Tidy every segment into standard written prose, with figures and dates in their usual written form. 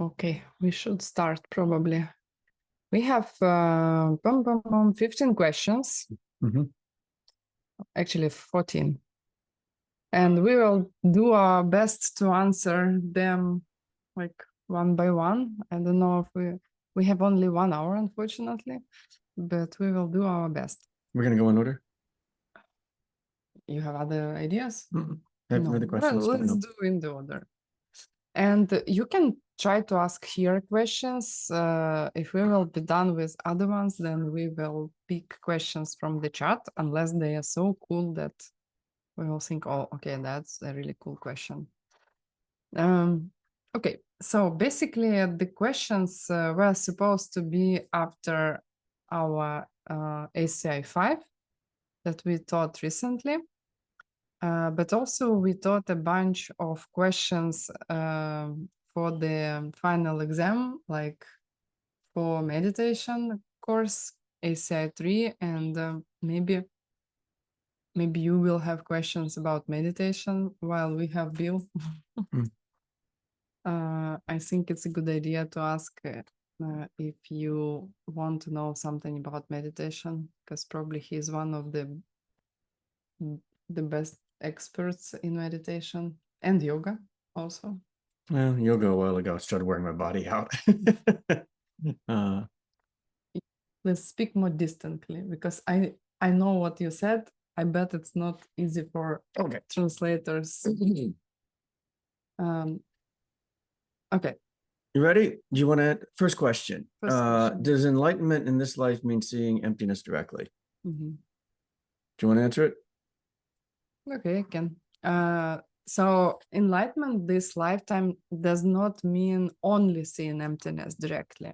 Okay, we should start probably. We have 15 questions, actually 14. And we will do our best to answer them like one by one. I don't know if we have only 1 hour, unfortunately, but we will do our best. We're going to go in order? You have other ideas? Have other questions? Well, let's do in the order. And you can try to ask here questions. If we will be done with other ones, then we will pick questions from the chat, unless they are so cool that we will think, oh, okay, that's a really cool question. Okay, so basically the questions were supposed to be after our ACI 5 that we taught recently. But also we taught a bunch of questions for the final exam, like for meditation course, ACI 3, and maybe you will have questions about meditation while we have Bill. I think it's a good idea to ask if you want to know something about meditation, because probably he's one of the best experts in meditation and yoga also. Well, yoga a while ago, I started wearing my body out. Let's speak more distantly, because I know what you said. I bet it's not easy for translators. Okay. You ready? Do you want to first question? Does enlightenment in this life mean seeing emptiness directly? Do you want to answer it? Okay, I can. So enlightenment this lifetime does not mean only seeing emptiness directly.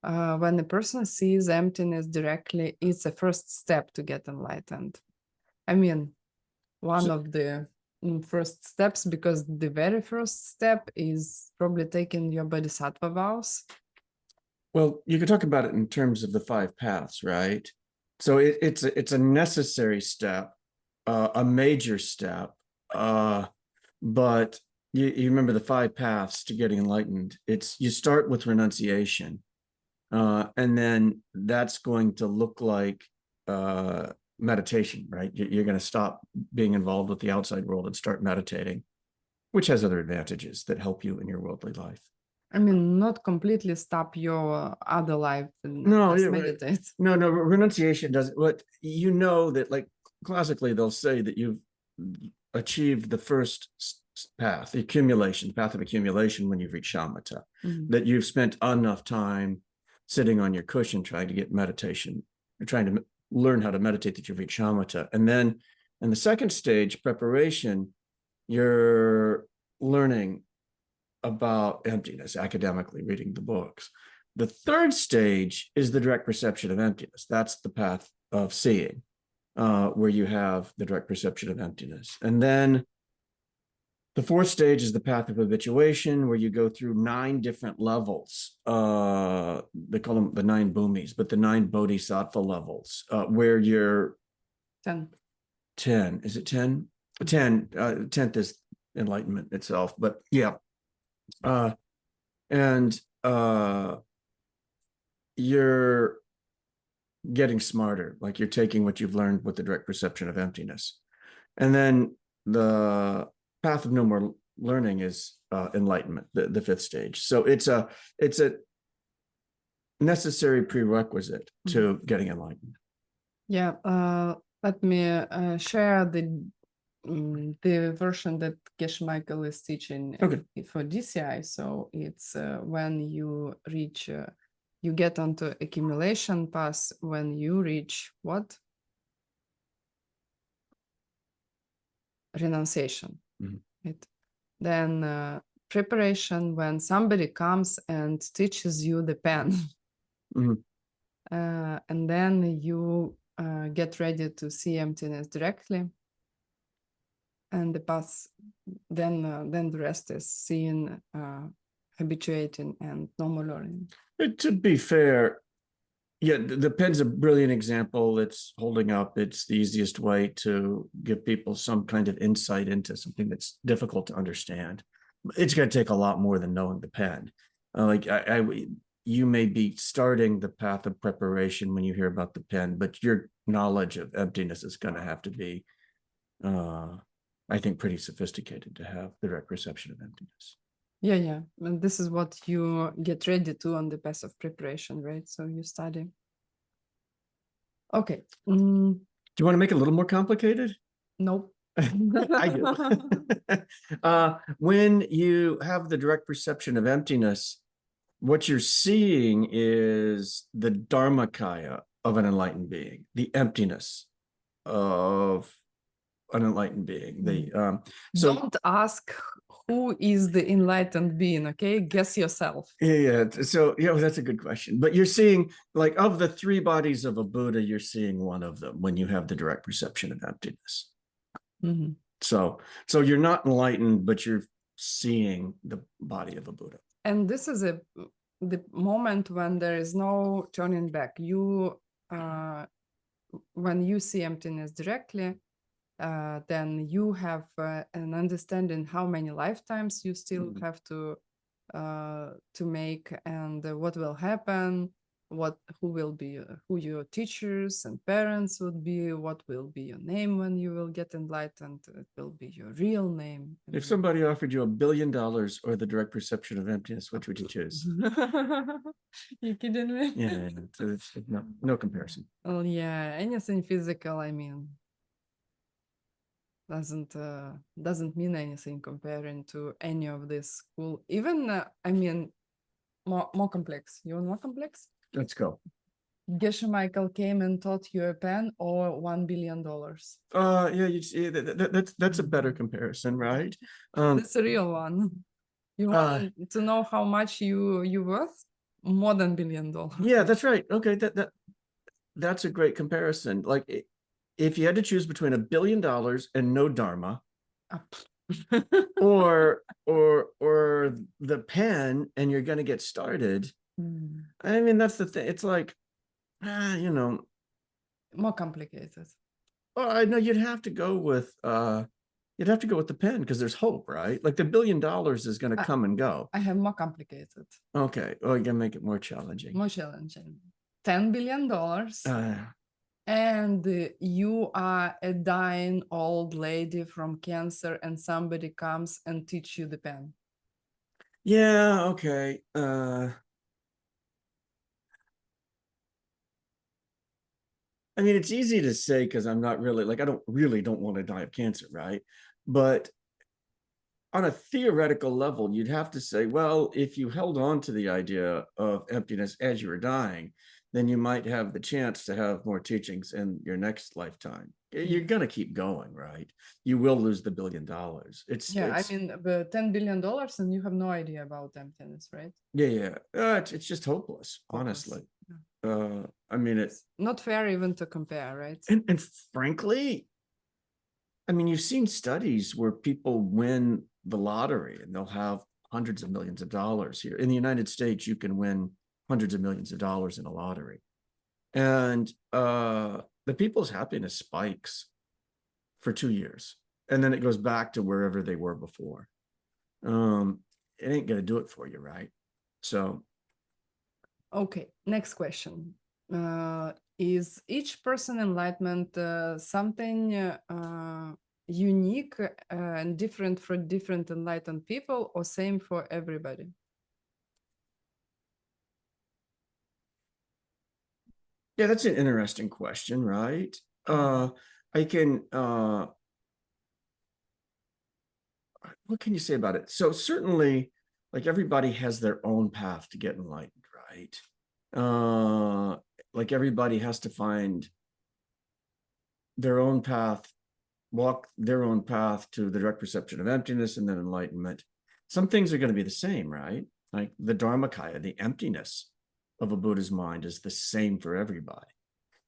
When a person sees emptiness directly, it's a first step to get enlightened. I mean, one of the first steps, because the very first step is probably taking your bodhisattva vows. Well, you could talk about it in terms of the 5 paths, right? So it's a necessary step, a major step, but you remember the 5 paths to getting enlightened. You start with renunciation, and then that's going to look like meditation, right? You're going to stop being involved with the outside world and start meditating, which has other advantages that help you in your worldly life. I mean, not completely stop your other life and meditate. No, renunciation doesn't. But you know that, like, classically, they'll say that you've achieved the first path, the path of accumulation, when you've reached shamatha, that you've spent enough time sitting on your cushion trying to get meditation, or trying to learn how to meditate, that you've reached shamatha. And then in the second stage, preparation, you're learning about emptiness academically, reading the books. The third stage is the direct perception of emptiness. That's the path of seeing, where you have the direct perception of emptiness. And then the fourth stage is the path of habituation, where you go through 9 different levels. They call them the 9 bhumis, but the 9 bodhisattva levels, where you're 10. Is it 10? 10. 10th is enlightenment itself, but yeah. You're getting smarter, like you're taking what you've learned with the direct perception of emptiness. And then the path of no more learning is enlightenment, the 5th stage. So it's a necessary prerequisite to getting enlightened. Yeah. Let me share the version that Geshe Michael is teaching for DCI. So it's when you reach, you get onto accumulation path when you reach what? Renunciation. Right? Then preparation, when somebody comes and teaches you the pen. And then you get ready to see emptiness directly. And the path, then the rest is seeing, habituating, and no more learning. To be fair, yeah, the pen's a brilliant example. It's holding up. It's the easiest way to give people some kind of insight into something that's difficult to understand. It's going to take a lot more than knowing the pen. You may be starting the path of preparation when you hear about the pen, but your knowledge of emptiness is going to have to be, I think, pretty sophisticated to have the direct perception of emptiness. Yeah. And this is what you get ready to on the path of preparation, right? So you study. Okay. Do you want to make it a little more complicated? Nope. I do. When you have the direct perception of emptiness, what you're seeing is the dharmakaya of an enlightened being, the emptiness of an enlightened being. So don't ask who is the enlightened being, okay? Guess yourself. Yeah. So that's a good question. But you're seeing, like, of the three bodies of a Buddha, you're seeing one of them when you have the direct perception of emptiness. Mm-hmm. So you're not enlightened, but you're seeing the body of a Buddha. And this is the moment when there is no turning back. When you see emptiness directly, then you have an understanding how many lifetimes you still have to make, and what will happen, who your teachers and parents would be, what will be your name when you will get enlightened. It will be your real name. If somebody offered you $1 billion or the direct perception of emptiness, which would you choose? You kidding me? Yeah, it's no comparison. Well, yeah, anything physical, I mean, doesn't mean anything comparing to any of this cool, even I mean, more complex. You want more complex? Let's go. Geshe Michael came and taught you a pen, or $1 billion. That's a better comparison, right? That's a real one. You want to know how much you worth? More than $1 billion. Yeah, that's right. Okay, that's a great comparison. Like, if you had to choose between $1 billion and no dharma, or the pen, and you're going to get started. I mean, that's the thing. It's like, more complicated. Well, I know you'd have to go with the pen, because there's hope, right? Like, the $1 billion is going to come and go. I have more complicated. Okay, well, you can make it more challenging. More challenging. $10 billion. And you are a dying old lady from cancer, and somebody comes and teach you the pen. Yeah, okay. I mean, it's easy to say because I'm not really, like, I don't want to die of cancer, right? But on a theoretical level, you'd have to say, well, if you held on to the idea of emptiness as you were dying, then you might have the chance to have more teachings in your next lifetime. You're going to keep going, right? You will lose the $1 billion. I mean, the $10 billion, and you have no idea about emptiness, right? Yeah. It's just hopeless, honestly. I mean, it's not fair even to compare, right? And frankly, I mean, you've seen studies where people win the lottery and they'll have hundreds of millions of dollars here. In the United States, you can win hundreds of millions of dollars in a lottery. And the people's happiness spikes for 2 years. And then it goes back to wherever they were before. It ain't going to do it for you, right? So. Okay, next question. Is each person enlightenment something unique and different for different enlightened people, or same for everybody? Yeah, that's an interesting question, right? I can, what can you say about it? So certainly, like, everybody has their own path to get enlightened, right? Like, everybody has to find their own path, walk their own path to the direct perception of emptiness and then enlightenment. Some things are going to be the same, right? Like the dharmakaya, the emptiness of a Buddha's mind, is the same for everybody.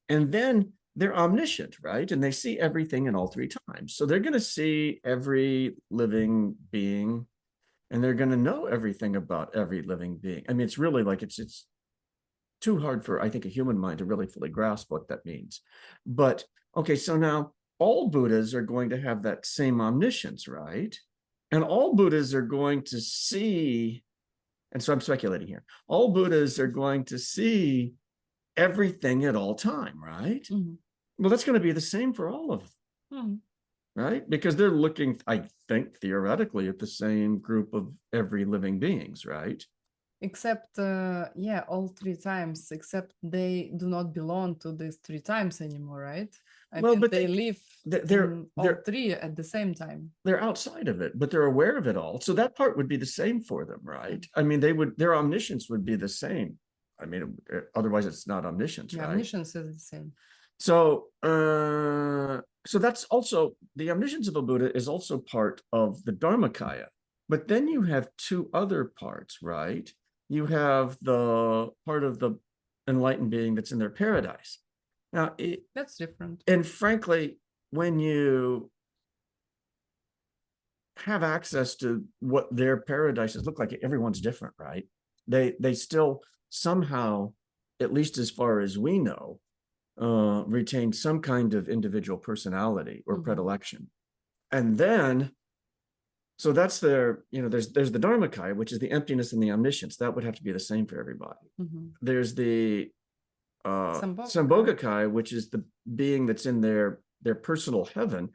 And then they're omniscient, right? And they see everything in all three times. So they're going to see every living being, and they're going to know everything about every living being. I mean, it's really like, it's too hard for, I think, a human mind to really fully grasp what that means. But okay, so now all Buddhas are going to have that same omniscience, right? And all Buddhas are going to see and so I'm speculating here, all Buddhas are going to see everything at all time, right? Well, that's going to be the same for all of them, right? Because they're looking, I think, theoretically at the same group of every living beings, right? Except, yeah, all 3 times, except they do not belong to these 3 times anymore, right? I Well, mean, but they live in all they're 3 at the same time. they're outside of it, but they're aware of it all. So that part would be the same for them, right? I mean, their omniscience would be the same. I mean, otherwise it's not omniscience, Yeah, right? omniscience is the same. So, so that's also, the omniscience of a Buddha is also part of the Dharmakaya. But then you have 2 other parts, right? You have the part of the enlightened being that's in their paradise. Now, That's different. And frankly, when you have access to what their paradises look like, everyone's different, right? They still somehow, at least as far as we know, retain some kind of individual personality or predilection. And then, so that's their, there's the Dharmakaya, which is the emptiness and the omniscience. That would have to be the same for everybody. There's the Sambhogakaya, which is the being that's in their personal heaven.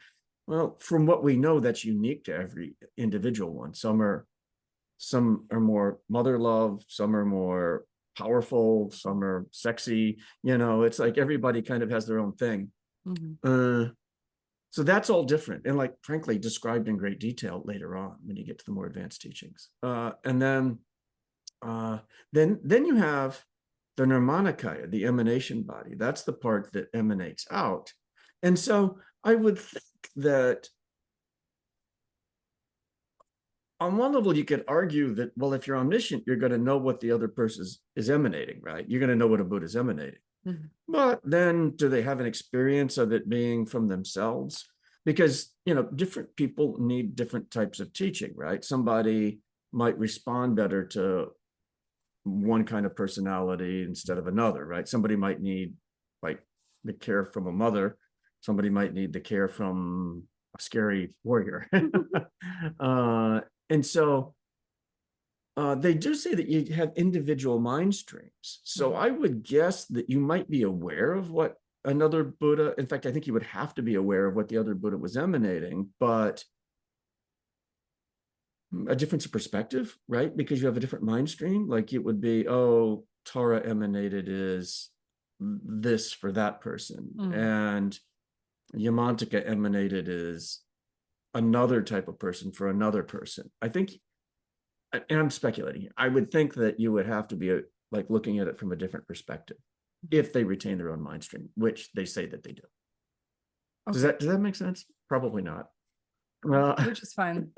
Well, from what we know, that's unique to every individual one. Some are more mother love, some are more powerful, some are sexy. It's like everybody kind of has their own thing. So that's all different, and like frankly described in great detail later on when you get to the more advanced teachings. And then you have the Nirmanakaya, the emanation body. That's the part that emanates out. And so I would think that on one level, you could argue that, well, if you're omniscient, you're going to know what the other person is emanating, right? You're going to know what a Buddha is emanating. But then do they have an experience of it being from themselves? Because, different people need different types of teaching, right? Somebody might respond better to one kind of personality instead of another, right? Somebody might need like the care from a mother. Somebody might need the care from a scary warrior. And so they do say that you have individual mind streams. So I would guess that you might be aware of what another Buddha, in fact, I think you would have to be aware of what the other Buddha was emanating, but a difference of perspective, right? Because you have a different mind stream. Like it would be, oh, Tara emanated is this for that person. And Yamantaka emanated is another type of person for another person. I think, and I'm speculating here, I would think that you would have to be like looking at it from a different perspective if they retain their own mind stream, which they say that they do. Okay. Does that make sense? Probably not. Which is fine.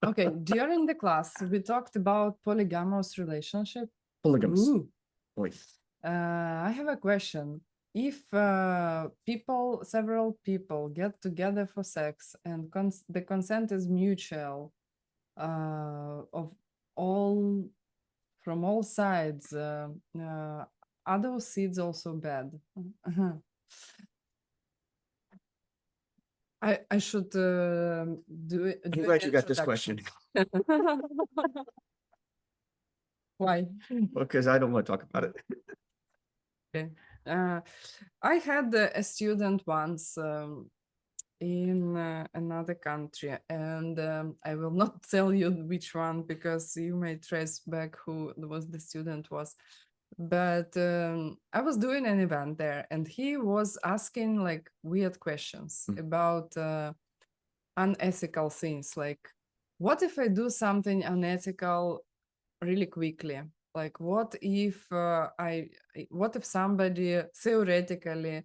Okay, during the class, we talked about polygamous relationship. Polygamous. I have a question. If several people get together for sex and the consent is mutual, from all sides, are those seeds also bad? I should do it. I'm glad you got this question. Why? Because I don't want to talk about it. Okay. I had a student once in another country, and I will not tell you which one because you may trace back who the student was. But I was doing an event there, and he was asking like weird questions about unethical things. Like, what if I do something unethical really quickly? Like, what if somebody theoretically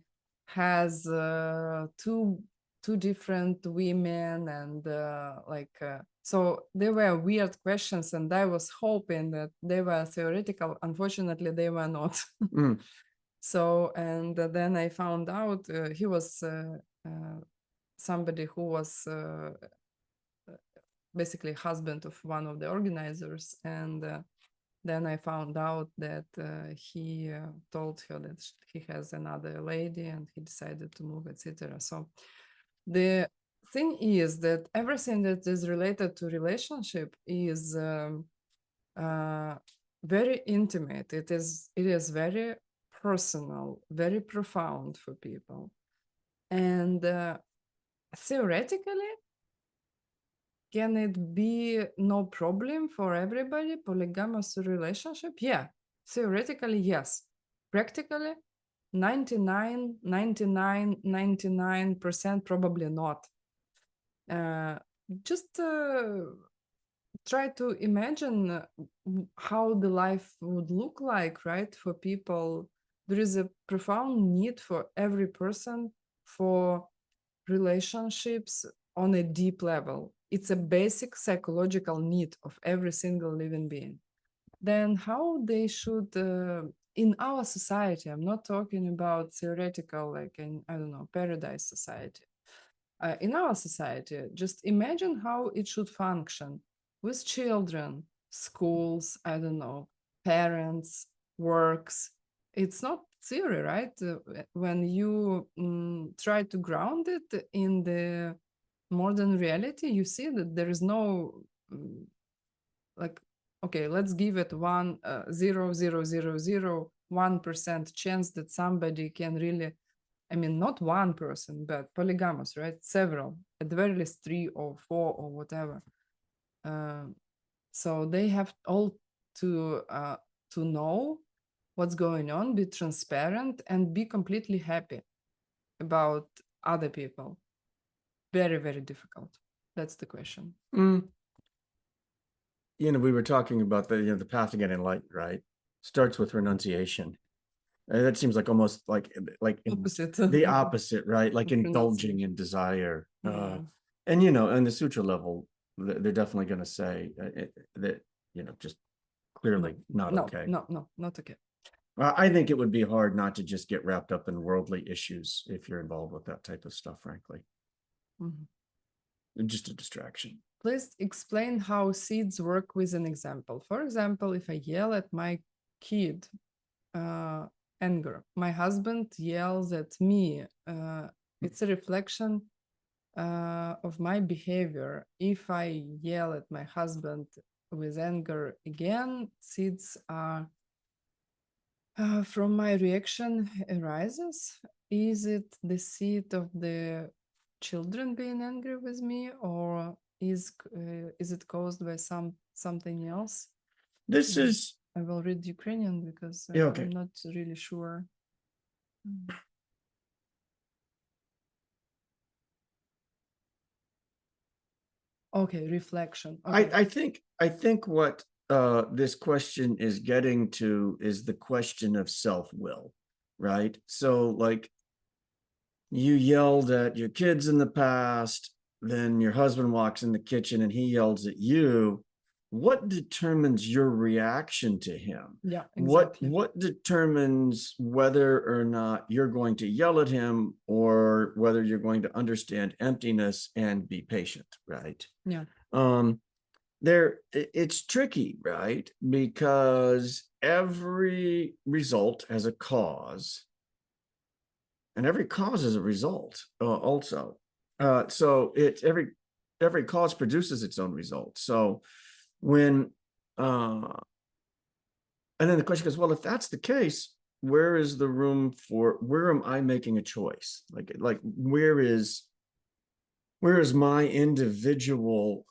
has two different women and so they were weird questions, and I was hoping that they were theoretical. Unfortunately, they were not. So, and then I found out he was somebody who was basically husband of one of the organizers, and then I found out that he told her that he has another lady and he decided to move, etc. So the thing is that everything that is related to relationship is very intimate. It is very personal, very profound for people. And theoretically, can it be no problem for everybody, polygamous relationship? Yeah, theoretically, yes. Practically, 99% probably not. Just try to imagine how the life would look like, right? For people, there is a profound need for every person for relationships on a deep level. It's a basic psychological need of every single living being. Then how they should, in our society, I'm not talking about theoretical, like in, I don't know, paradise society. In our society, just imagine how it should function with children, schools, I don't know, parents, works. It's not theory, right? When you try to ground it in the modern reality, you see that there is no like, okay, let's give it 1% chance that somebody can really, I mean, not one person, but polygamous, right? Several, at the very least 3 or 4 or whatever. So they have all to know what's going on, be transparent, and be completely happy about other people. Very, very difficult. That's the question. We were talking about the path to get enlightened, right? Starts with renunciation. That seems like almost like Opposite. the opposite, right? Like Of indulging in desire. Yeah. And on the sutra level, they're definitely going to say that just clearly not okay. No, not okay. I think it would be hard not to just get wrapped up in worldly issues if you're involved with that type of stuff, frankly. Just a distraction. Please explain how seeds work with an example. For example, if I yell at my kid, anger, my husband yells at me, it's a reflection of my behavior. If I yell at my husband with anger again, seeds are from my reaction arises. Is it the seed of the children being angry with me, or is it caused by something else? This is. I will read Ukrainian because okay. I'm not really sure. Okay, reflection. Okay. I think what this question is getting to is the question of self-will, right? So like you yelled at your kids in the past, then your husband walks in the kitchen and he yells at you. What determines your reaction to him? Yeah, exactly. What determines whether or not you're going to yell at him or whether you're going to understand emptiness and be patient, right? Yeah. It's tricky, right? Because every result has a cause, and every cause is a result also. So it's every cause produces its own result. So when and then the question goes, well, if that's the case, where am I making a choice? Like where is my individual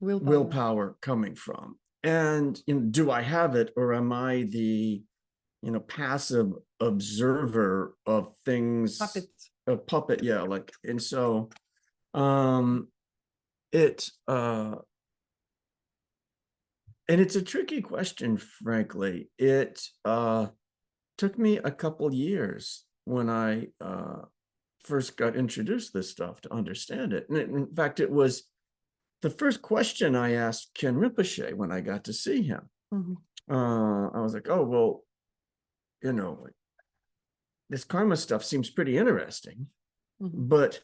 willpower coming from? And do I have it, or am I the passive observer of things? Puppet, yeah. Like, and so and it's a tricky question, frankly. It took me a couple years when I first got introduced to this stuff to understand it. And in fact, it was the first question I asked Ken Rinpoche when I got to see him. I was like, oh, well, this karma stuff seems pretty interesting, but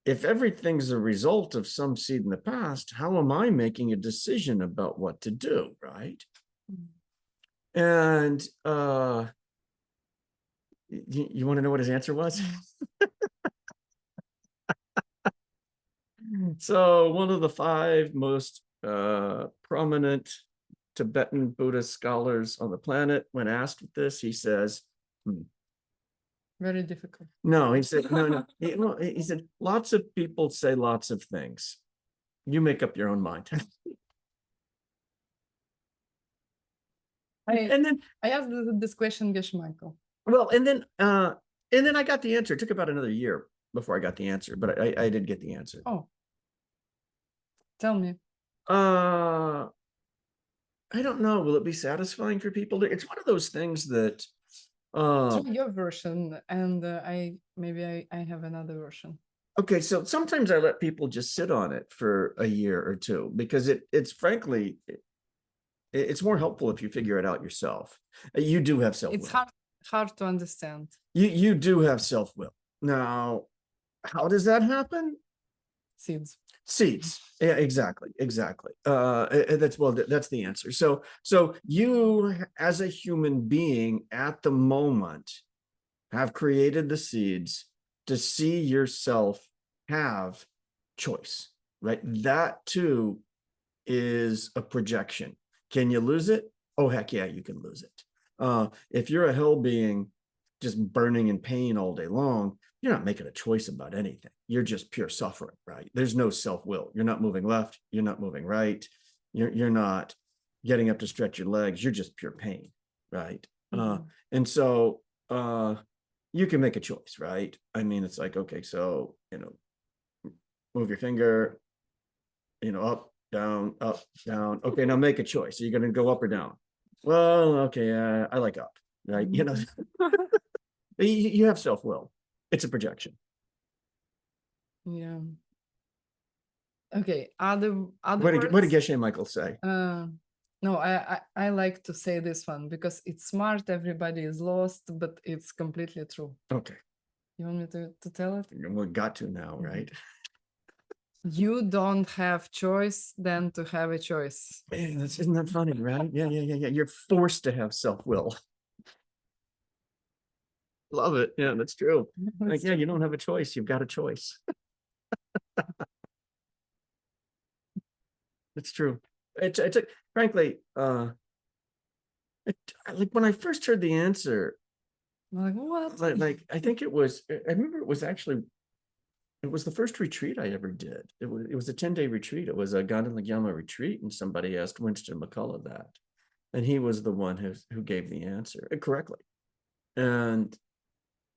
if everything's a result of some seed in the past, how am I making a decision about what to do, right? And you want to know what his answer was? So one of the 5 most prominent Tibetan Buddhist scholars on the planet, when asked this, he says, Very difficult. no, he said, no. He said, lots of people say lots of things. You make up your own mind. And then I asked this question, Geshe Michael. well, and then I got the answer. It took about another year before I got the answer, but I did get the answer. Oh, tell me. I don't know. Will it be satisfying for people? It's one of those things that Try your version, and I have another version. okay, so sometimes I let people just sit on it for a year or two because it's frankly it's more helpful if you figure it out yourself. You do have self-will. It's hard to understand. You do have self-will. Now, how does that happen? Seeds. Yeah, exactly. That's the answer. So you as a human being at the moment have created the seeds to see yourself have choice, right? That too is a projection. Can you lose it? Oh, heck yeah, you can lose it. If you're a hell being just burning in pain all day long, you're not making a choice about anything. You're just pure suffering, right? There's no self-will. You're not moving left. You're not moving right. You're not getting up to stretch your legs. You're just pure pain, right? And so you can make a choice, right? I mean, it's like, okay, so, move your finger, up, down, up, down. Okay, now make a choice. Are you going to go up or down? Well, okay, I like up, right? You have self-will. It's a projection. Yeah. Okay. Other What did words? Geshe Michael say? No, I like to say this one because it's smart. Everybody is lost, but it's completely true. Okay. You want me to tell it? We got to now, right? You don't have choice than to have a choice. Man, isn't that funny, right? Yeah. You're forced to have self-will. Love it. Yeah, that's true. Like, yeah, you don't have a choice. You've got a choice. It's true. It's frankly, like when I first heard the answer, Like what? Like I think it was. I remember it was actually. It was the first retreat I ever did. It was a 10-day retreat. It was a Ganden Lagyama retreat, and somebody asked Winston McCullough that, and he was the one who gave the answer correctly. And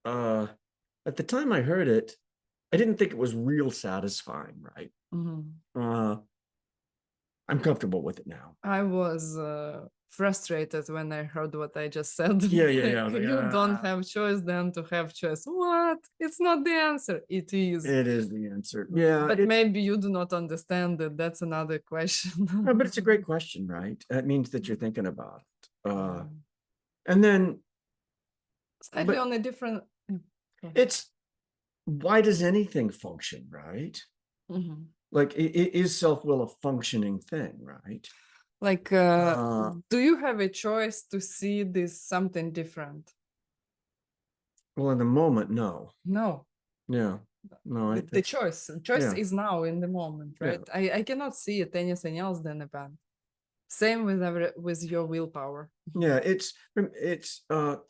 at the time I heard it, I didn't think it was real satisfying, right? I'm comfortable with it now. I was frustrated when I heard what I just said. Yeah. You don't have choice than to have choice. What? It's not the answer. It is. It is the answer. Yeah. But maybe you do not understand it. That's another question. No, but it's a great question, right? That means that you're thinking about it. And then slightly on a different. It's why does anything function, right? Like, is self-will a functioning thing, right? Like, do you have a choice to see this something different? Well, in the moment, no. No. Yeah. No. The choice is now in the moment, right? Yeah. I cannot see it anything else than a bad. Same with your willpower. Yeah, it's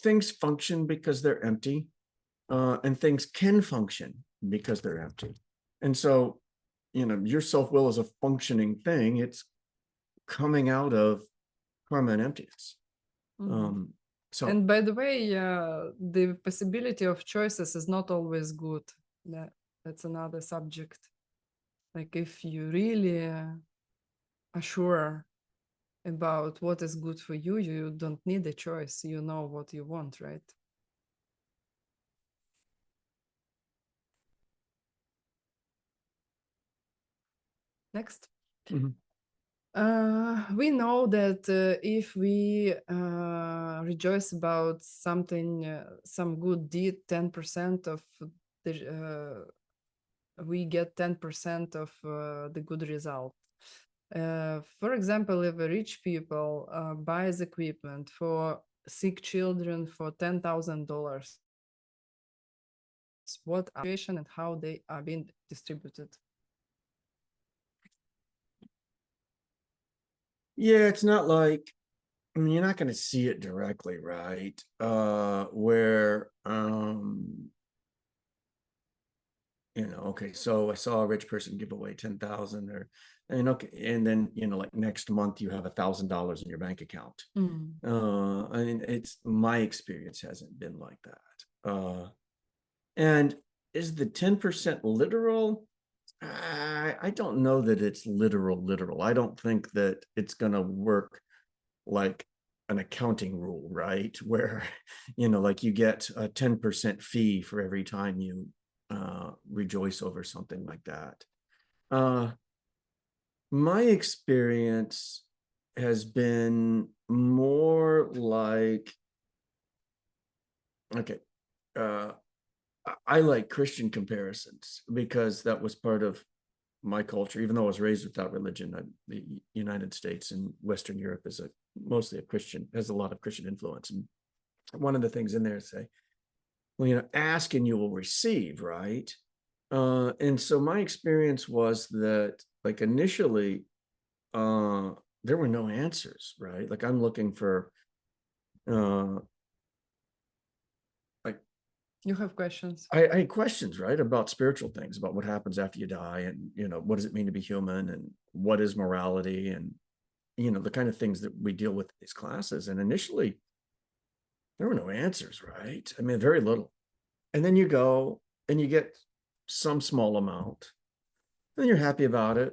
things function because they're empty, and things can function because they're empty. And so, your self-will is a functioning thing. It's coming out of karma and emptiness. So, and by the way, the possibility of choices is not always good. That's another subject. Like if you really are sure about what is good for you, you don't need a choice. You know what you want, right? Next. We know that if we rejoice about something, some good deed, 10% of the we get 10% of the good result. For example, if a rich people buys equipment for sick children for $10,000, what situation and how they are being distributed? Yeah, it's not like, I mean, you're not going to see it directly, right? Where, okay, so I saw a rich person give away 10,000 okay, and then, like next month you have $1,000 in your bank account. I mean, my experience hasn't been like that. And is the 10% literal? I don't know that it's literal. I don't think that it's going to work like an accounting rule, right? Where, like you get a 10% fee for every time you rejoice over something like that. My experience has been more like, okay, I like Christian comparisons because that was part of my culture. Even though I was raised without religion, the United States and Western Europe is mostly a Christian, has a lot of Christian influence. And one of the things in there say, well, ask and you will receive, right? And so my experience was that, like, initially, there were no answers, right? Like, I'm looking for, like, You have questions. I had questions, right, about spiritual things, about what happens after you die, and what does it mean to be human, and what is morality, and the kind of things that we deal with in these classes. And initially, there were no answers, right? I mean, very little. And then you go and you get some small amount, and you're happy about it.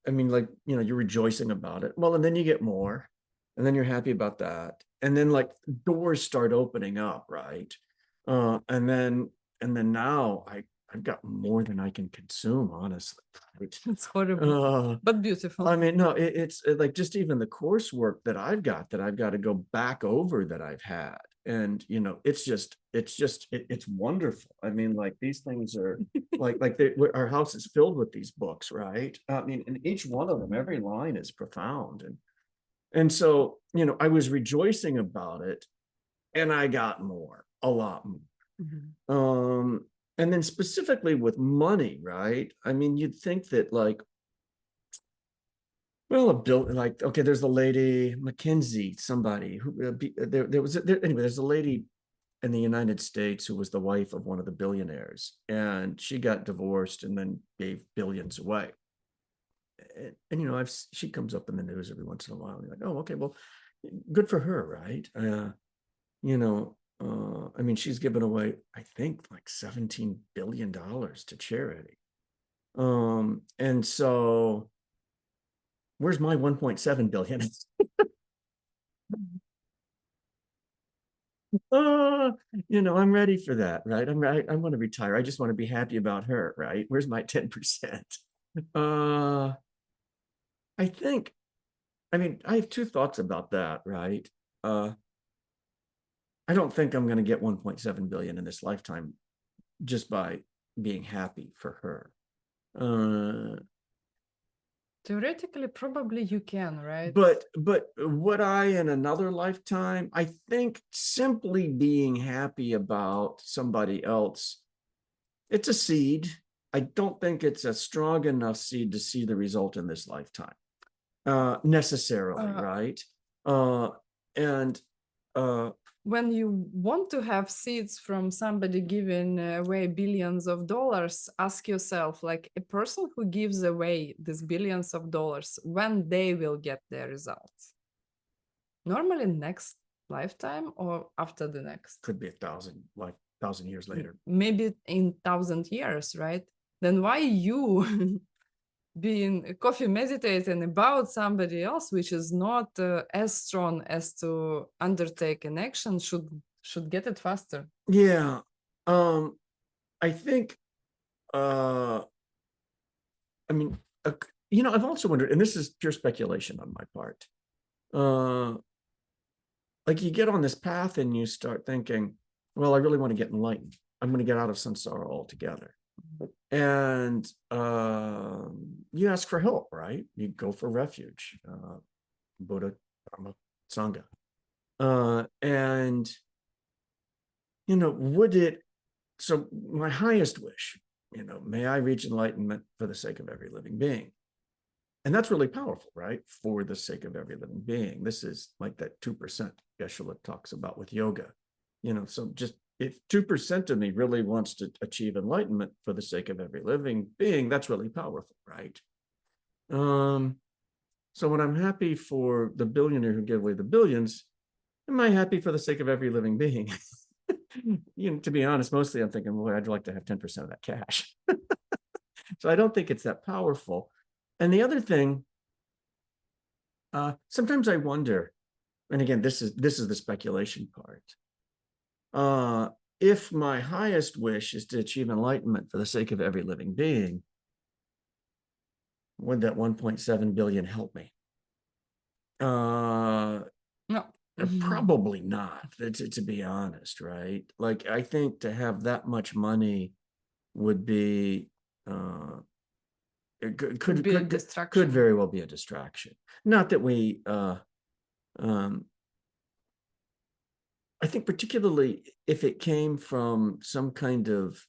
I mean, like, you're rejoicing about it. Well, and then you get more, and then you're happy about that. And then, like, doors start opening up, right? And then now I've got more than I can consume, honestly. Right? It's horrible, but beautiful. I mean, no, it's like just even the coursework that I've got to go back over that I've had. And, it's wonderful. I mean, like, these things are our house is filled with these books, right? I mean, and each one of them, every line is profound. And so, I was rejoicing about it, and I got more, a lot more. And then specifically with money, right? I mean, you'd think that, like, well, okay, there's a lady, Mackenzie, somebody who anyway, there's a lady in the United States who was the wife of one of the billionaires, and she got divorced and then gave billions away. And she comes up in the news every once in a while. And you're like, oh, okay, well, good for her, right? I mean, she's given away, I think, like $17 billion to charity. And so where's my 1.7 billion? I'm ready for that, right? I want to retire. I just want to be happy about her, right? Where's my 10%? I think, I mean, I have two thoughts about that, right? I don't think I'm going to get 1.7 billion in this lifetime just by being happy for her. Theoretically, probably you can, right? But would I in another lifetime? I think simply being happy about somebody else, it's a seed. I don't think it's a strong enough seed to see the result in this lifetime, necessarily, right? And when you want to have seeds from somebody giving away billions of dollars, ask yourself, like, a person who gives away these billions of dollars, when they will get their results? Normally next lifetime or after the next? Could be 1,000 years later. Maybe in 1,000 years, right? Then why you being coffee meditating about somebody else, which is not as strong as to undertake an action, should get it faster? Yeah. I think, I mean, I've also wondered, and this is pure speculation on my part, like, you get on this path and you start thinking, well, I really want to get enlightened. I'm going to get out of samsara altogether. And you ask for help, right? You go for refuge, Buddha, Dharma, Sangha. And, so my highest wish, may I reach enlightenment for the sake of every living being. And that's really powerful, right? For the sake of every living being. This is like that 2% Geshe talks about with yoga. So just if 2% of me really wants to achieve enlightenment for the sake of every living being, that's really powerful, right? So when I'm happy for the billionaire who gave away the billions, am I happy for the sake of every living being? To be honest, mostly I'm thinking, well, I'd like to have 10% of that cash. So I don't think it's that powerful. And the other thing, sometimes I wonder, and again, this is the speculation part. If my highest wish is to achieve enlightenment for the sake of every living being, would that 1.7 billion help me? No. Probably not, to be honest, right? Like, I think to have that much money would be it Could be a distraction. Could very well be a distraction. Not that we I think particularly if it came from some kind of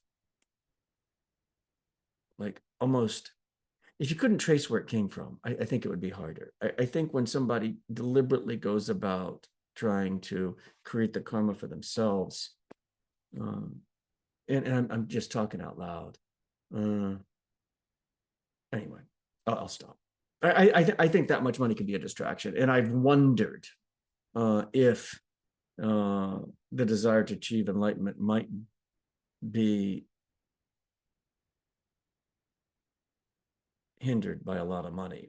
like almost, if you couldn't trace where it came from, I think it would be harder. I think when somebody deliberately goes about trying to create the karma for themselves, and I'm just talking out loud. Anyway, I'll stop. I think that much money could be a distraction, and I've wondered if the desire to achieve enlightenment might be hindered by a lot of money,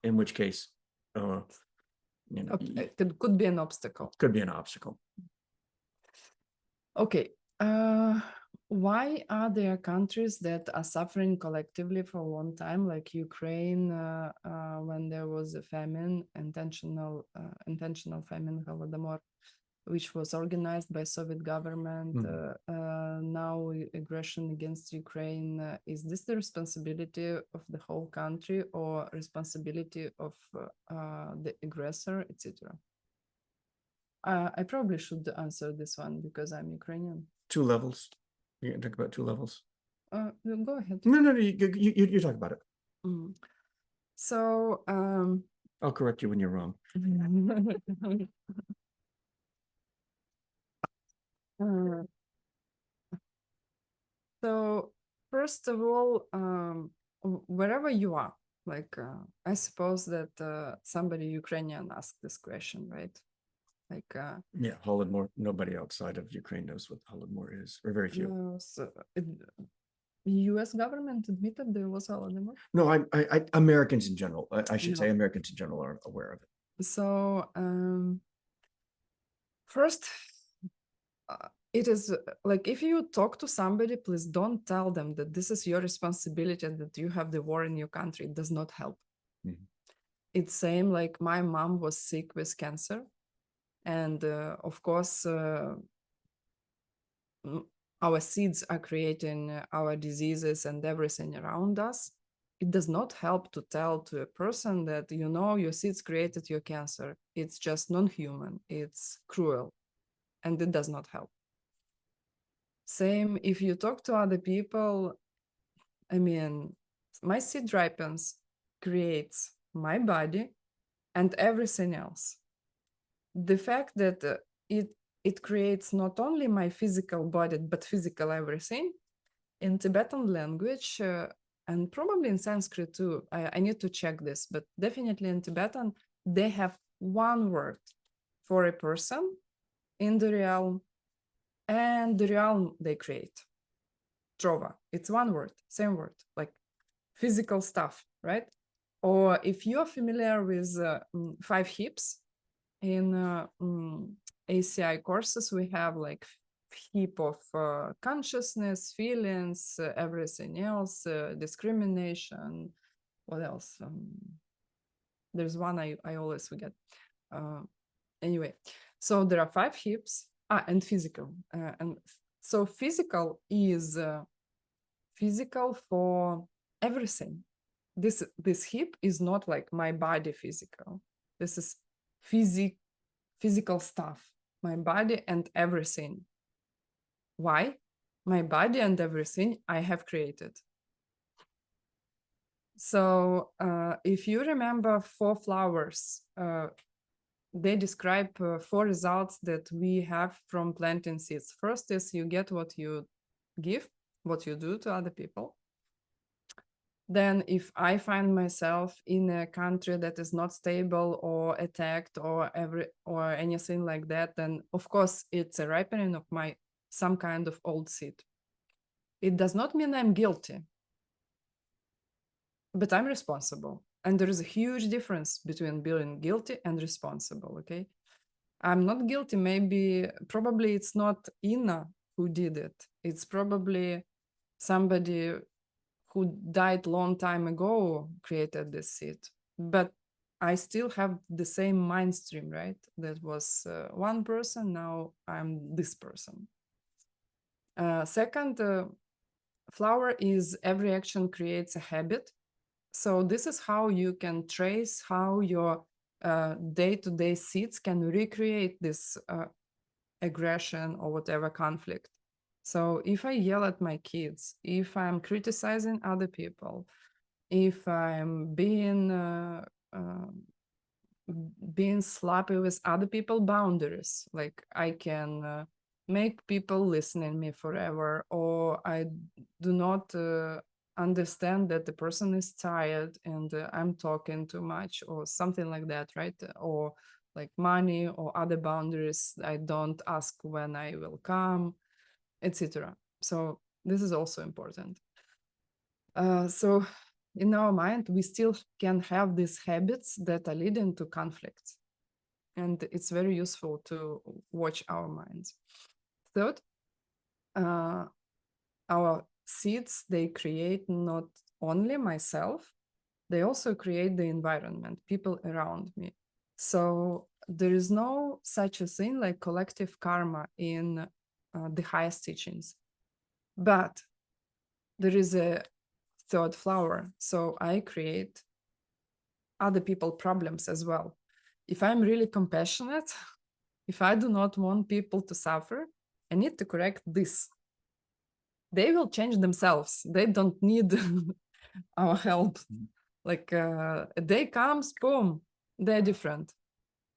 in which case, it could be an obstacle. Could be an obstacle. Okay. Why are there countries that are suffering collectively for a long time, like Ukraine, when there was a famine, intentional famine, Holodomor, which was organized by Soviet government? Now aggression against Ukraine. Is this the responsibility of the whole country or responsibility of the aggressor, etc.? I probably should answer this one because I'm Ukrainian. 2 levels. You can talk about 2 levels. Go ahead. No, you talk about it. So I'll correct you when you're wrong. So first of all, wherever you are, like I suppose that somebody Ukrainian asked this question, right? Like yeah, Holodomor. Nobody outside of Ukraine knows what Holodomor is, or very few. So U.S. government admitted there was Holodomor? No, I Americans in general. I should say Americans in general are aware of it. So first, it is like if you talk to somebody, please don't tell them that this is your responsibility and that you have the war in your country. It does not help. It's same like my mom was sick with cancer, and of course our seeds are creating our diseases and everything around us. It does not help to tell to a person that, your seeds created your cancer. It's just non-human. It's cruel. And it does not help. Same if you talk to other people, I mean, my seed ripens, creates my body and everything else. The fact that it creates not only my physical body, but physical everything. In Tibetan language, and probably in Sanskrit too, I need to check this, but definitely in Tibetan, they have one word for a person in the realm, and the realm they create. Trova, it's one word, same word, like physical stuff, right? Or if you're familiar with 5 hips, in ACI courses, we have like heap of consciousness, feelings, everything else, discrimination. What else? There's one I always forget. Anyway, so there are 5 hips, and physical. And so physical is physical for everything. This hip is not like my body physical. This is physical stuff, my body and everything. Why? My body and everything I have created. So if you remember 4 flowers, they describe 4 results that we have from planting seeds. First is you get what you give, what you do to other people. Then if I find myself in a country that is not stable or attacked or anything like that, then of course it's a ripening of my some kind of old seed. It does not mean I'm guilty, but I'm responsible. And there is a huge difference between being guilty and responsible, okay? I'm not guilty. Probably it's not Inna who did it. It's probably somebody who died long time ago created this seed. But I still have the same mind stream, right? That was one person, now I'm this person. Second, flower is every action creates a habit. So this is how you can trace how your day-to-day seeds can recreate this aggression or whatever conflict. So if I yell at my kids, if I'm criticizing other people, if I'm being sloppy with other people's boundaries, like I can make people listen in me forever, or I do not understand that the person is tired and I'm talking too much or something like that, right? Or like money or other boundaries, I don't ask when I will come, etc. So this is also important. So in our mind, we still can have these habits that are leading to conflicts. And it's very useful to watch our minds. Third, our seeds, they create not only myself, they also create the environment, people around me. So there is no such a thing like collective karma in the highest teachings. But there is a third flower. So I create other people problems as well. If I'm really compassionate, if I do not want people to suffer, I need to correct this. They will change themselves. They don't need our help. Like a day comes, boom, they're different.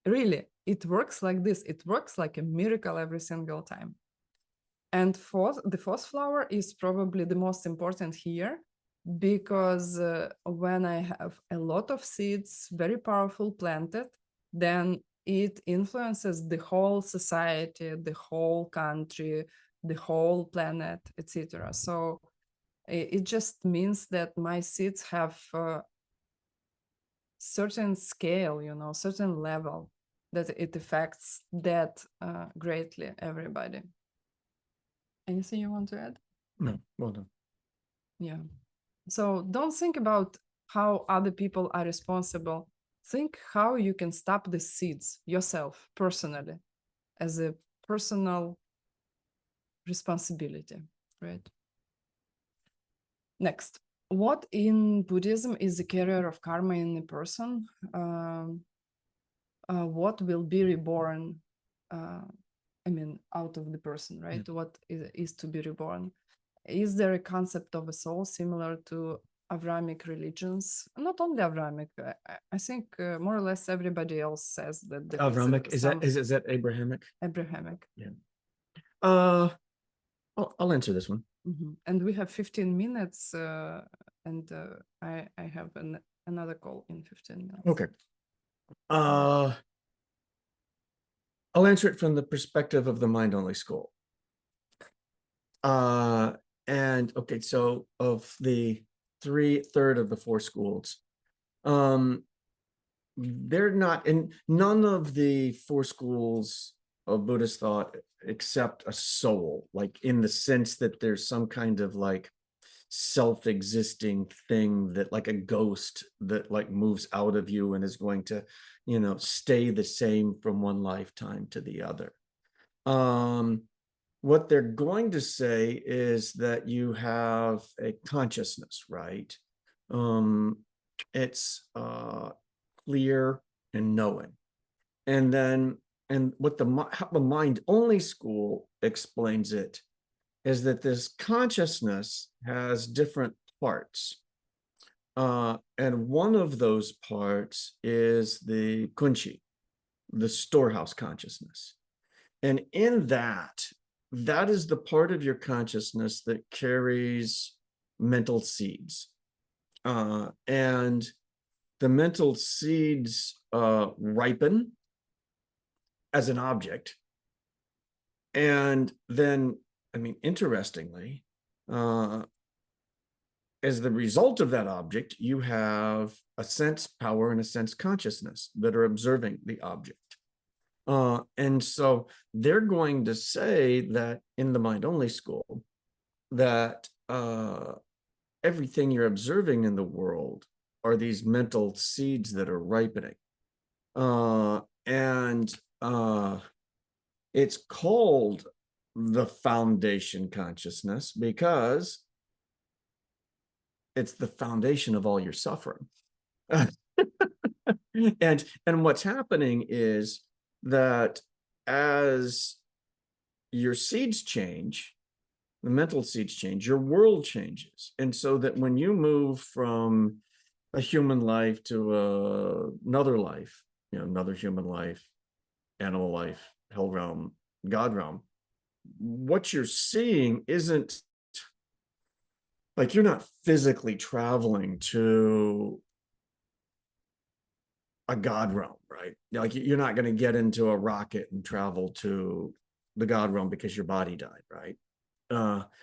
Really, it works like this. It works like a miracle every single time. And the fourth flower is probably the most important here, because when I have a lot of seeds, very powerful planted, then it influences the whole society, the whole country, the whole planet, etc. So it just means that my seeds have a certain scale, certain level, that it affects that greatly everybody. Anything you want to add? No, well done. Yeah. So don't think about how other people are responsible. Think how you can stop the seeds yourself, personally, as a personal responsibility, right? Next, what in Buddhism is the carrier of karma in a person? What will be reborn? Out of the person, right? Yeah. What is to be reborn? Is there a concept of a soul similar to Avramic religions? Not only Avramic, I think more or less everybody else says that. Avramic, is that Abrahamic? Abrahamic. Yeah. I'll answer this one. Mm-hmm. And we have 15 minutes, and I have another call in 15 minutes. Okay. I'll answer it from the perspective of the mind-only school. And okay, so of the third of the 4 schools, they're not in none of the 4 schools of Buddhist thought accept a soul, like in the sense that there's some kind of like self-existing thing that like a ghost that like moves out of you and is going to, stay the same from one lifetime to the other. What they're going to say is that you have a consciousness, right? It's clear and knowing. And what how the mind-only school explains it is that this consciousness has different parts. And one of those parts is the kunchi, the storehouse consciousness. And in that, that is the part of your consciousness that carries mental seeds. And the mental seeds ripen as an object. And then, I mean, interestingly, as the result of that object, you have a sense power and a sense consciousness that are observing the object. And so they're going to say that in the mind-only school, that everything you're observing in the world are these mental seeds that are ripening. It's called the foundation consciousness because it's the foundation of all your suffering. And what's happening is that as your seeds change, the mental seeds change, your world changes. And so that when you move from a human life to another life, you know, another human life, animal life, hell realm, God realm, what you're seeing isn't like you're not physically traveling to a God realm, right? Like you're not going to get into a rocket and travel to the God realm because your body died, right?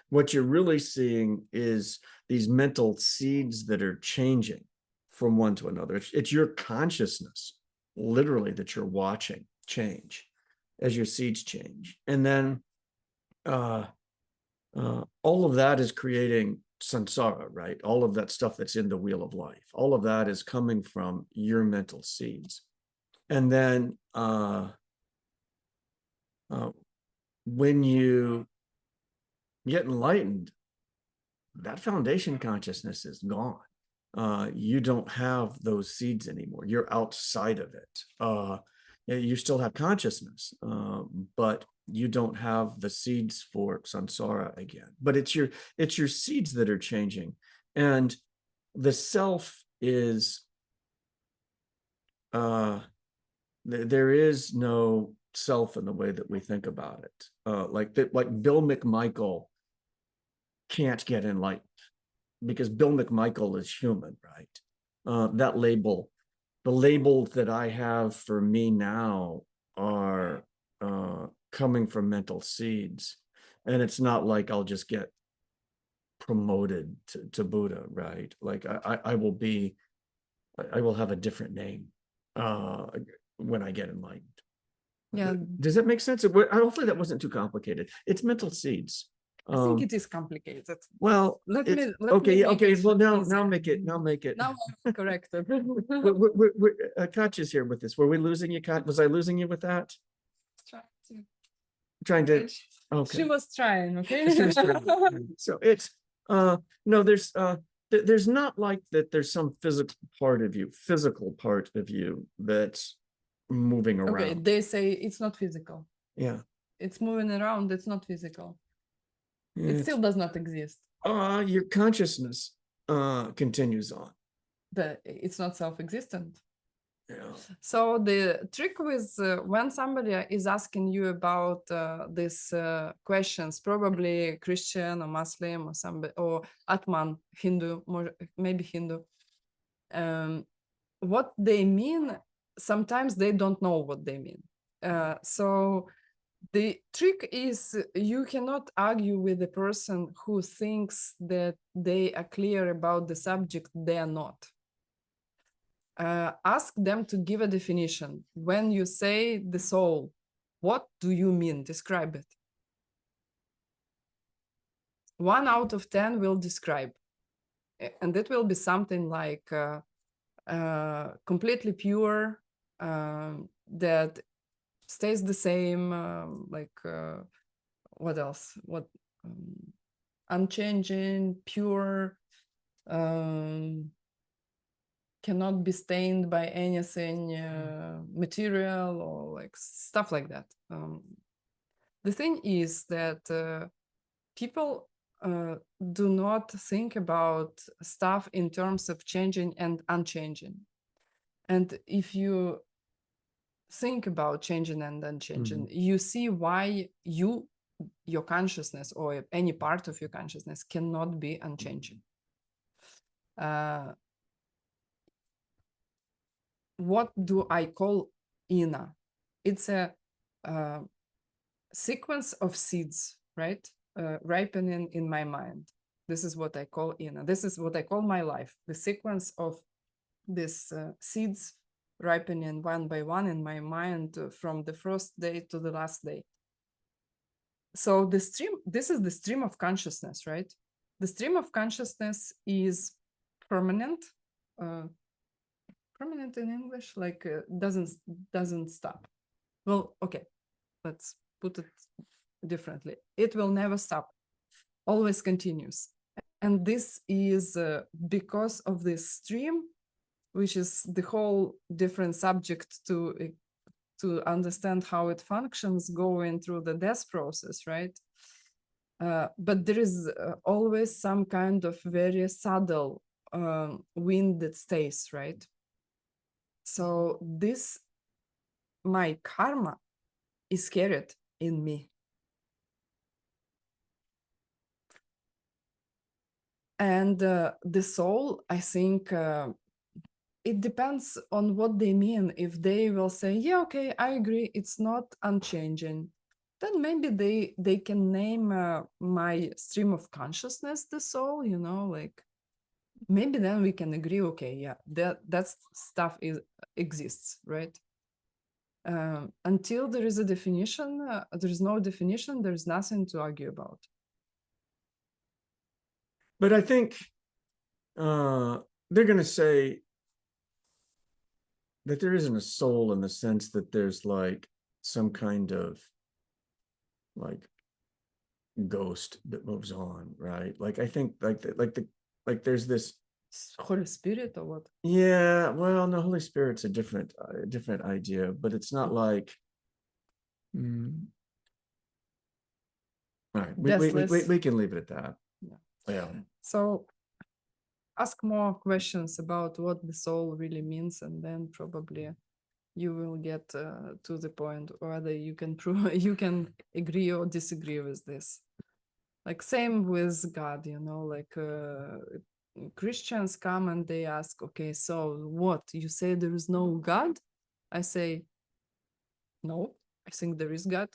What you're really seeing is these mental seeds that are changing from one to another. It's your consciousness, literally, that you're watching change as your seeds change. And then all of that is creating samsara, right? All of that stuff that's in the wheel of life, all of that is coming from your mental seeds. And then when you get enlightened, that foundation consciousness is gone. You don't have those seeds anymore. You're outside of it. You still have consciousness, but you don't have the seeds for samsara again. But it's your seeds that are changing, and the self is there is no self in the way that we think about it. Like Bill McMichael can't get enlightened because Bill McMichael is human, right? That label, the labels that I have for me now are coming from mental seeds. And it's not like I'll just get promoted to Buddha, right? Like I will have a different name when I get enlightened. Yeah. Does that make sense? Hopefully that wasn't too complicated. It's mental seeds. I think it is complicated. Well, let me okay. Well, now make it. Now I'm corrected. Katya's here with this. Were we losing you, Katya? Was I losing you with that? Trying to. Okay. She was trying. Okay. She was trying. So it's no. There's not like that. There's some physical part of you that's moving around. Okay. They say it's not physical. Yeah. It's moving around. It's not physical. It still does not exist. Your consciousness continues on. But it's not self-existent. Yeah. So the trick with when somebody is asking you about these questions, probably Christian or Muslim or somebody or Atman, Hindu, maybe Hindu, what they mean, sometimes they don't know what they mean. So the trick is you cannot argue with a person who thinks that they are clear about the subject they are not. Ask them to give a definition. When you say the soul, what do you mean? Describe it. 1 out of 10 will describe. And it will be something like completely pure, that stays the same, what else? Unchanging, pure, cannot be stained by anything material or like stuff like that. The thing is that people do not think about stuff in terms of changing and unchanging. And if you think about changing and unchanging, you see why your consciousness or any part of your consciousness cannot be unchanging. What do I call Ina? It's a sequence of seeds, right? Ripening in my mind. This is what I call Ina. This is what I call my life. The sequence of these seeds ripening one by one in my mind from the first day to the last day. So this is the stream of consciousness, right? The stream of consciousness is permanent. Permanent in English, like doesn't stop. Well, okay, let's put it differently. It will never stop, always continues. And this is because of this stream, which is the whole different subject to understand how it functions going through the death process, right? But there is always some kind of very subtle wind that stays, right? So this, my karma, is carried in me. And the soul, I think, it depends on what they mean. If they will say, yeah, okay, I agree, it's not unchanging, then maybe they can name my stream of consciousness the soul, you know, like maybe then we can agree, okay, yeah, that stuff exists, right? Until there is a definition, there is no definition, there's nothing to argue about. But I think they're going to say that there isn't a soul in the sense that there's like some kind of like ghost that moves on, right? Like I think like there's this Holy Spirit or what? Yeah, well, no, Holy Spirit's a different idea, but it's not like all right, we can leave it at that. Yeah. So ask more questions about what the soul really means, and then probably you will get to the point whether you can prove you can agree or disagree with this. Like same with God, you know, like Christians come and they ask, okay, so what? You say there is no God? I say, no, I think there is God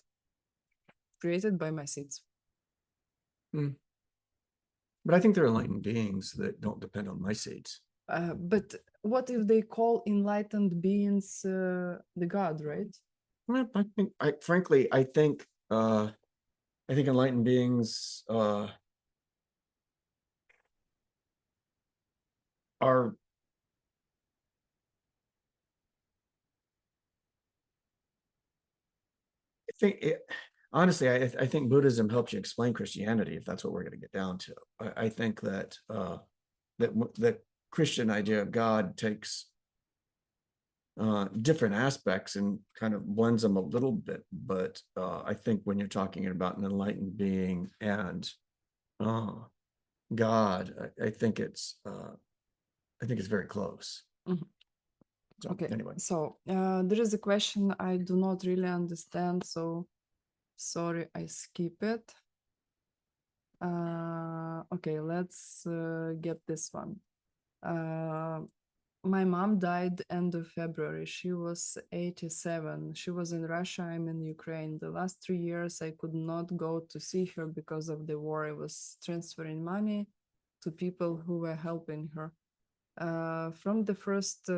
created by my seeds. But I think there are enlightened beings that don't depend on my seeds. But what if they call enlightened beings the God, right? Well, frankly, I think enlightened beings are honestly, I think Buddhism helps you explain Christianity, if that's what we're going to get down to. I think that that Christian idea of God takes different aspects and kind of blends them a little bit. But I think when you're talking about an enlightened being and God, I think it's very close. So, okay. Anyway, so there is a question I do not really understand, so sorry, I skip it. Okay, let's get this one. My mom died end of February. She was 87. She was in Russia. I'm in Ukraine. The last 3 years, I could not go to see her because of the war. I was transferring money to people who were helping her. From the first,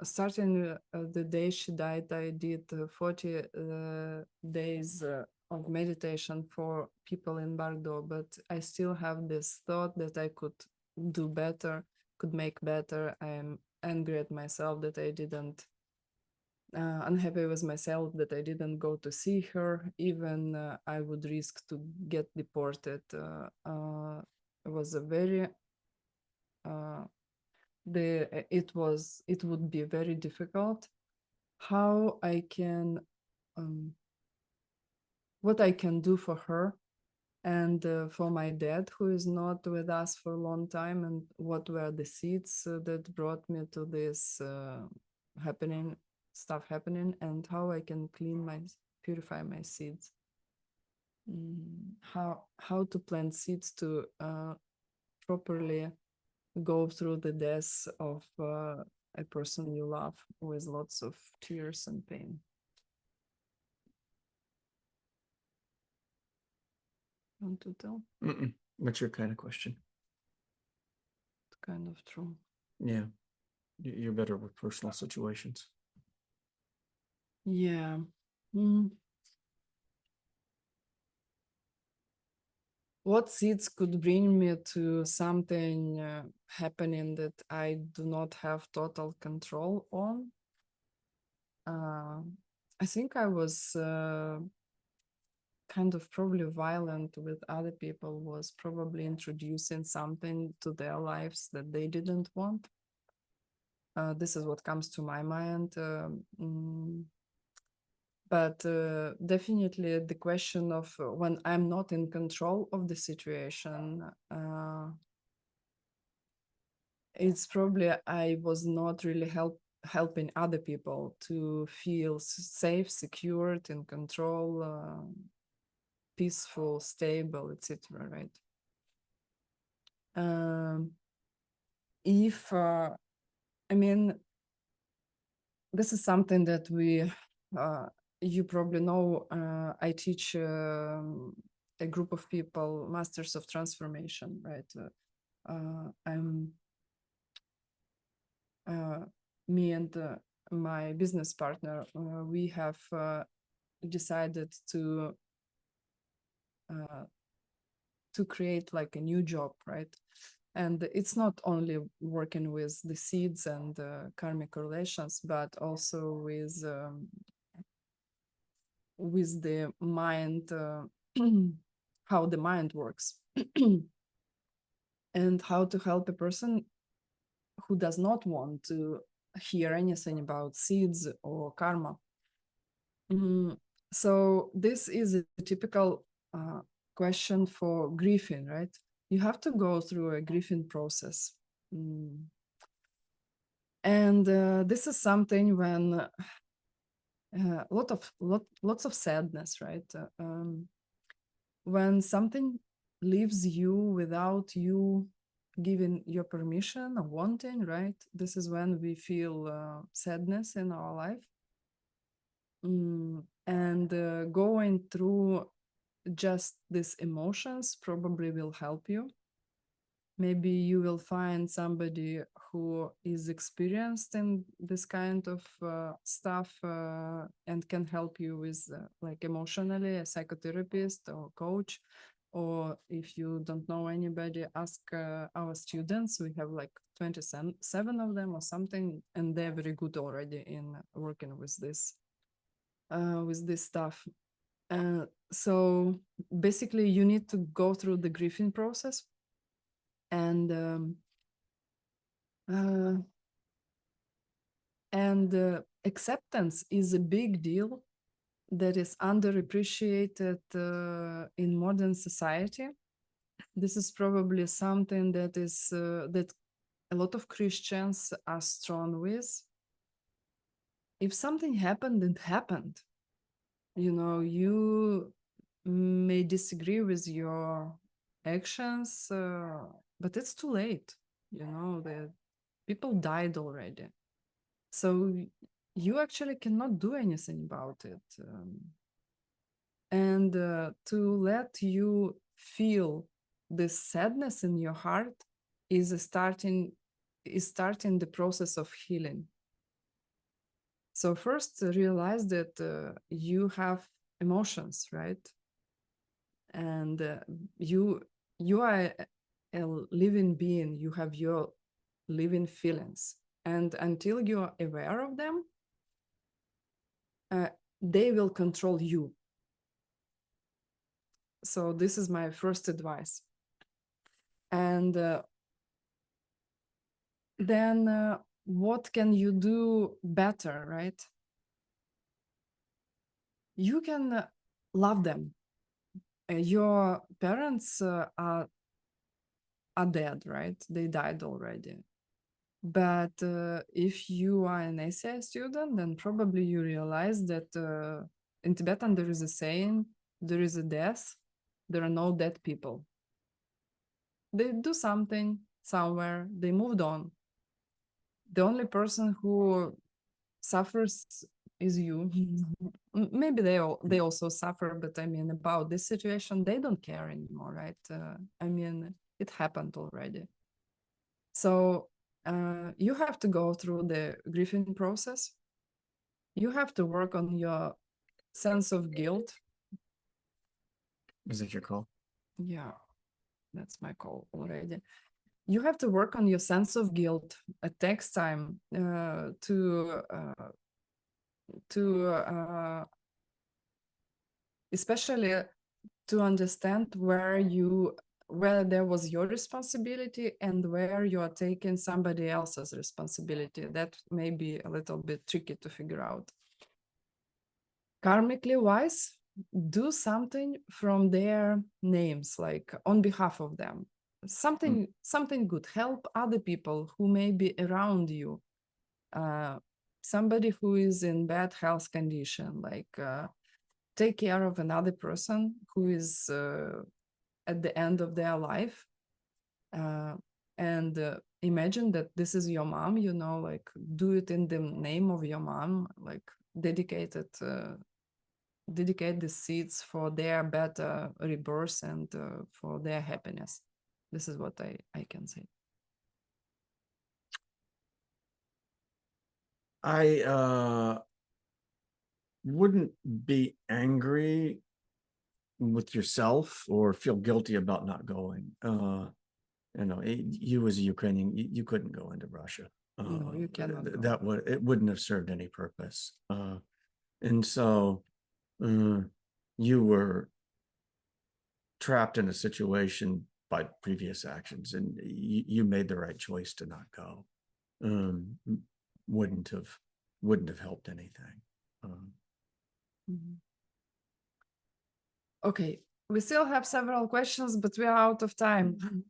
starting the day she died, I did 40 days of meditation for people in Bardo, but I still have this thought that I could do better, could make better. I'm angry at myself that I didn't, unhappy with myself that I didn't go to see her. Even I would risk to get deported. It was a very, it would be very difficult. How I can, what I can do for her, And for my dad, who is not with us for a long time, and what were the seeds that brought me to this stuff happening, and how I can purify my seeds. How to plant seeds to properly go through the death of a person you love with lots of tears and pain. Want to tell? What's your kind of question? It's kind of true. Yeah, you're better with personal situations. Yeah. What seeds could bring me to something happening that I do not have total control on? I think I was kind of probably violent with other people, was probably introducing something to their lives that they didn't want. This is what comes to my mind. But definitely the question of when I'm not in control of the situation, it's probably I was not really helping other people to feel safe, secured, in control, peaceful, stable, etc. Right? If I mean, this is something that you probably know. I teach a group of people, masters of transformation, right? Me and my business partner, we have decided to create like a new job, right? And it's not only working with the seeds and karmic relations, but also with the mind, how the mind works, and how to help a person who does not want to hear anything about seeds or karma. So this is a typical question for grieving, right? You have to go through a grieving process. And this is something when lots of sadness, right? When something leaves you without you giving your permission or wanting, right? This is when we feel sadness in our life. And going through just these emotions probably will help you. Maybe you will find somebody who is experienced in this kind of stuff and can help you with like emotionally, a psychotherapist or coach. Or if you don't know anybody, ask our students. We have like 27 of them or something, and they're very good already in working with this stuff. So basically you need to go through the grieving process, and acceptance is a big deal that is underappreciated in modern society. This is probably something that is that a lot of Christians are strong with. If something happened, it happened. You know, you may disagree with your actions, but it's too late. You know, the people died already. So you actually cannot do anything about it. And to let you feel this sadness in your heart is starting the process of healing. So first realize that you have emotions, right? And you are a living being. You have your living feelings, and until you are aware of them, they will control you. So this is my first advice. And then what can you do better, right? You can love them. your parents are dead, right? They died already. But if you are an ACI student, then probably you realize that in Tibetan there is a saying, there is a death, there are no dead people. They do something somewhere, they moved on. The only person who suffers is you. Maybe they also suffer, but I mean, about this situation, they don't care anymore, right? I mean, it happened already. So you have to go through the grieving process. You have to work on your sense of guilt. Is that your call? Yeah, that's my call already. You have to work on your sense of guilt. It takes time to especially to understand where there was your responsibility and where you are taking somebody else's responsibility. That may be a little bit tricky to figure out. Karmically wise, do something from their names, like on behalf of them. Something good. Help other people who may be around you. Somebody who is in bad health condition, like take care of another person who is at the end of their life. And imagine that this is your mom, you know, like do it in the name of your mom, like dedicate the seeds for their better rebirth and for their happiness. This is what I can say. I wouldn't be angry with yourself or feel guilty about not going. You know, you as a Ukrainian, you couldn't go into Russia. No, you cannot go. That it wouldn't have served any purpose. And so you were trapped in a situation by previous actions, and you made the right choice to not go. Wouldn't have helped anything. Okay, we still have several questions, but we are out of time.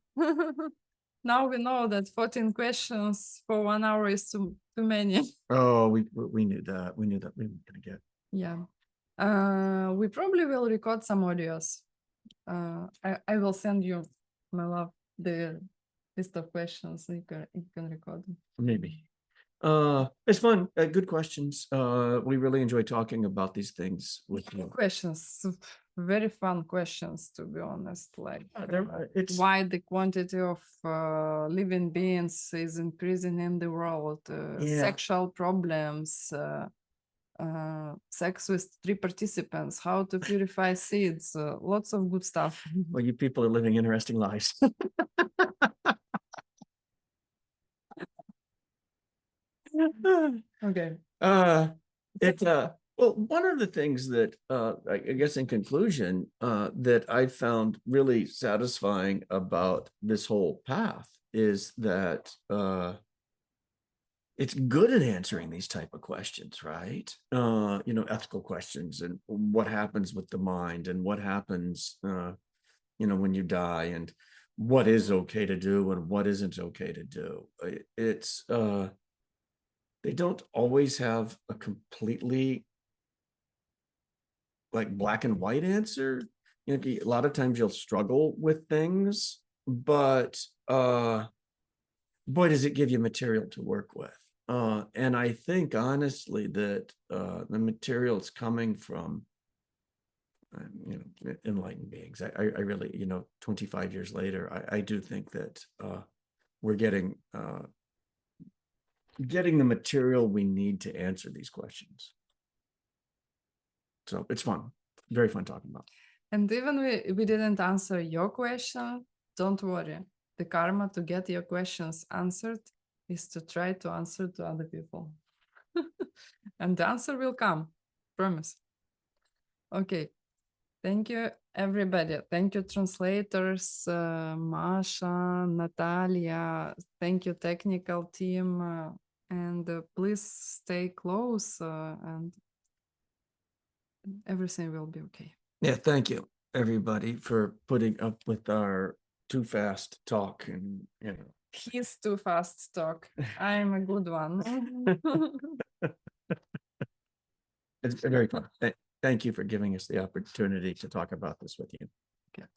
Now we know that 14 questions for 1 hour is too many. Oh, we knew that. We knew that we were going to get. Yeah. We probably will record some audios. I will send you, my love, the list of questions. You can record them. Maybe. It's fun. Good questions. We really enjoy talking about these things with you. Questions, very fun questions, to be honest. Like it's why the quantity of living beings is increasing in the world, sexual problems, sex with 3 participants, how to purify seeds, lots of good stuff. Well, you people are living interesting lives. Okay. Well, one of the things that I guess in conclusion that I found really satisfying about this whole path is that it's good at answering these type of questions, right? You know, ethical questions and what happens with the mind and what happens, you know, when you die and what is okay to do and what isn't okay to do. It's they don't always have a completely like black and white answer. You know, a lot of times you'll struggle with things, but boy, does it give you material to work with. And I think honestly that the material is coming from you know, enlightened beings. I really, you know, 25 years later, I do think that we're getting the material we need to answer these questions. So it's fun, very fun talking about. And even we didn't answer your question, don't worry. The karma to get your questions answered is to try to answer to other people. And the answer will come, promise. Okay, thank you everybody. Thank you translators, Masha, Natalia. Thank you technical team. And please stay close and everything will be okay. Yeah, thank you. everybody for putting up with our too fast talk, and He's too fast talk. I'm a good one. it's very fun. Thank you for giving us the opportunity to talk about this with you. Okay.